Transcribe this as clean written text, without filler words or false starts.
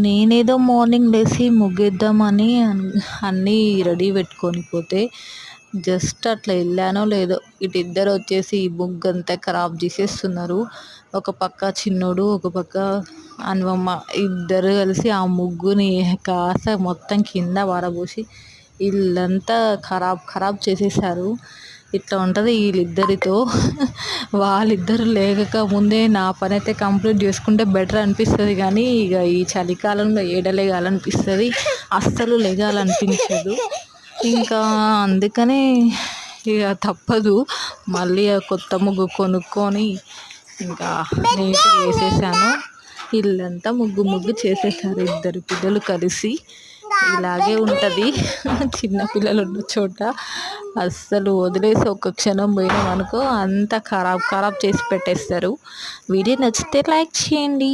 నేనేదో మార్నింగ్ లేచి ముగ్గేద్దామని అన్నీ రెడీ పెట్టుకొని పోతే జస్ట్ అట్లా వెళ్ళానో లేదో ఇటు ఇద్దరు వచ్చేసి ఈ ముగ్గు అంతా ఖరాబ్ చేసేస్తున్నారు. ఒక పక్క చిన్నోడు, ఒక పక్క అన్వమ్మ ఇద్దరు కలిసి ఆ ముగ్గుని కాస్త మొత్తం కింద పారబోసి ఇల్లంతా ఖరాబ్ చేసేసారు. ఇట్లా ఉంటుంది వీళ్ళిద్దరితో. వాళ్ళిద్దరు లేక ముందే నా పని అయితే కంప్లీట్ చేసుకుంటే బెటర్ అనిపిస్తుంది, కానీ ఇక ఈ చలికాలంలో లెగాలనిపిస్తుంది, అస్సలు లెగాలనిపించదు. ఇంకా అందుకనే ఇక తప్పదు, మళ్ళీ ఆ కొత్త ముగ్గు కొనుక్కొని ఇంకా నీట్గా వేసేసాను. ఇల్లంతా ముగ్గు చేసేసారు ఇద్దరు పిల్లలు కలిసి. ఇలాగే ఉంటుంది చిన్న పిల్లలు ఉన్న చోట. అస్సలు వదిలేసి ఒక్క క్షణం పోయినాం అనుకో అంతా ఖరాబ్ చేసి పెట్టేస్తారు. వీడియో నచ్చితే లైక్ చేయండి.